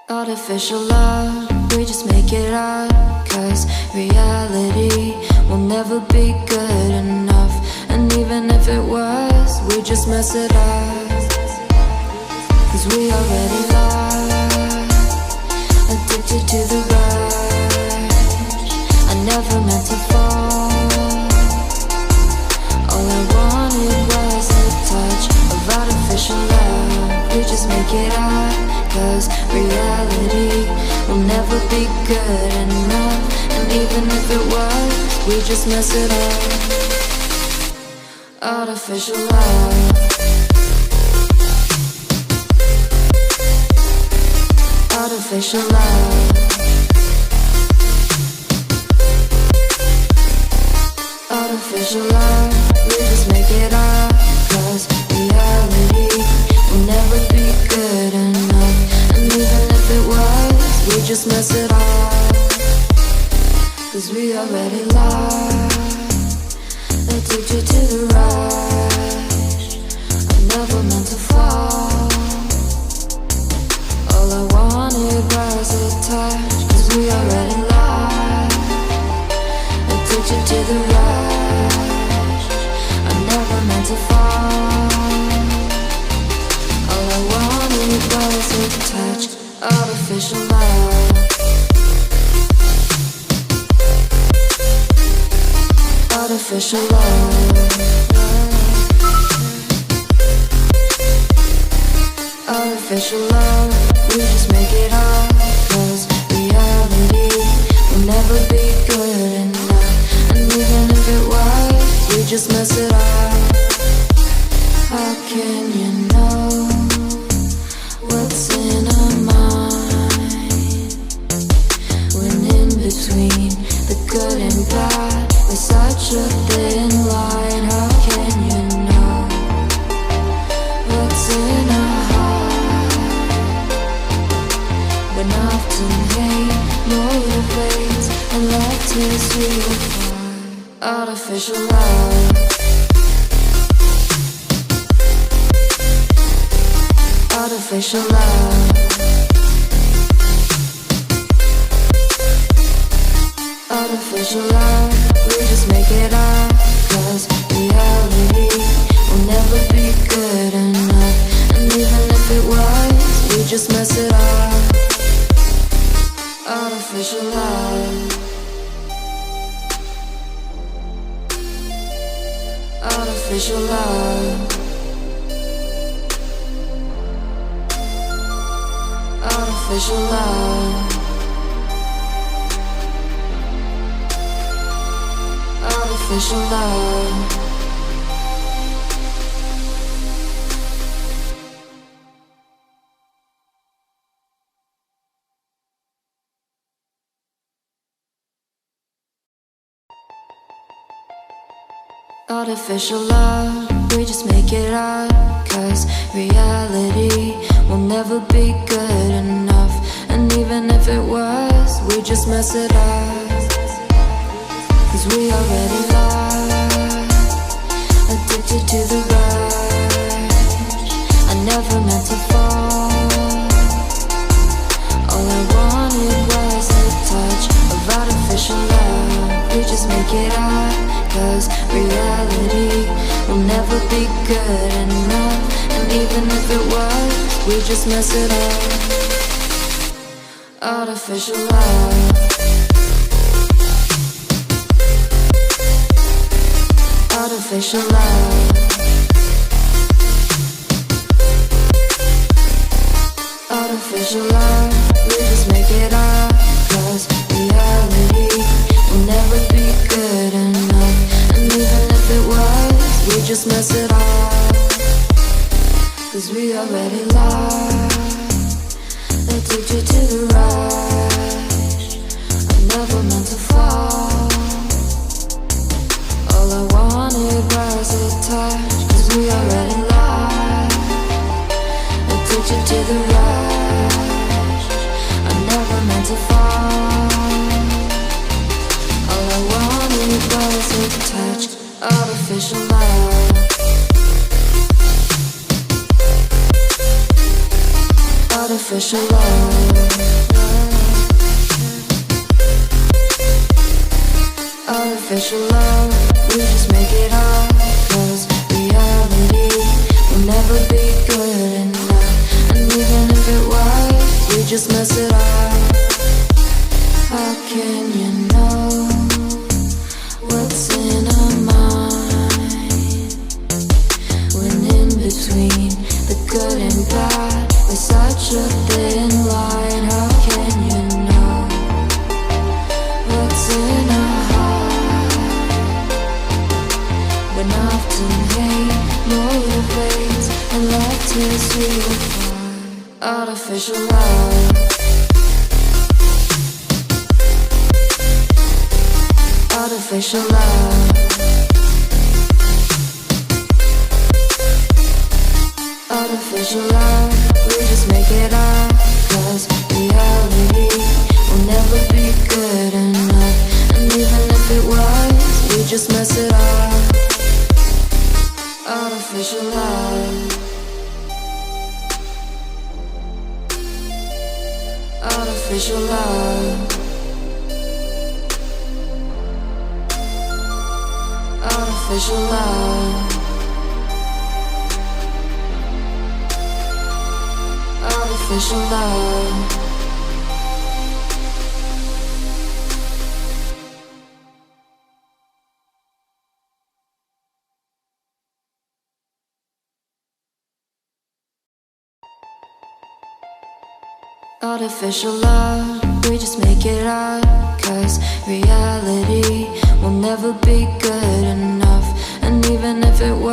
Artificial love, we just make it up. Cause reality will never be good enough. And even if it was, we just mess it up. Cause we already lost, addicted to the rush. I never meant to fall. All I wanted was a touch of artificial love. We just make it up. Cause reality will never be good enough. And even if it was, we just mess it up. Artificial love. Artificial love. Artificial love. We just make it up. Cause reality will never be good enough. And even if it was, we just mess it up. Cause we already lost, addicted to the rush. I never meant to fall. All I wanted was a touch. Cause we already lost, addicted to the rush. I never meant to fall. All I wanted was a touch. Artificial love. Artificial love. Artificial love. We just make it up. Cause reality will never be good enough. And even if it was, we just mess it up. How can you know what's in our mind? When in between the good and bad, there's such a thin line. How can you know what's in our heart? When often hate motivates and love tears you apart. Artificial love. Artificial love. Artificial love. We just make it up. Cause reality will never be good enough. And even if it was, we just mess it up. Artificial love. Artificial love. Artificial love. Artificial love. Artificial love, we just make it up. Cause reality will never be good enough. And even if it was, we just mess it up. Cause we already lost, addicted to the rush. I never meant to fall. All I wanted was a touch of artificial love. We just make it up. Cause reality will never be good enough. And even if it was, we just mess it up. Artificial love. Artificial love. Artificial love. We just make it up. Cause reality will never be good enough. And even if it was, we just mess it up. Cause we already lost, addicted to the rush. I never meant to fall. All I wanted was a touch. Cause we already lost, addicted to the rush. I never meant to fall. All I wanted was a touch. Artificial love. artificial love. Artificial love, we just make it up, 'cause reality will never be good enough. And even if it was, we just mess it up. How can you know what's in our mind, when in between the good and bad there's such a thin line? How can you know what's in our heart, when often hate motivates and love tears you apart? Artificial love. Artificial love. Artificial love, we just make it up, 'cause reality will never be good enough. And even if it was, we just mess it up. Artificial love. Artificial love. Artificial love. Artificial love. Artificial love, we just make it up, 'cause reality will never be good enough. And even if it was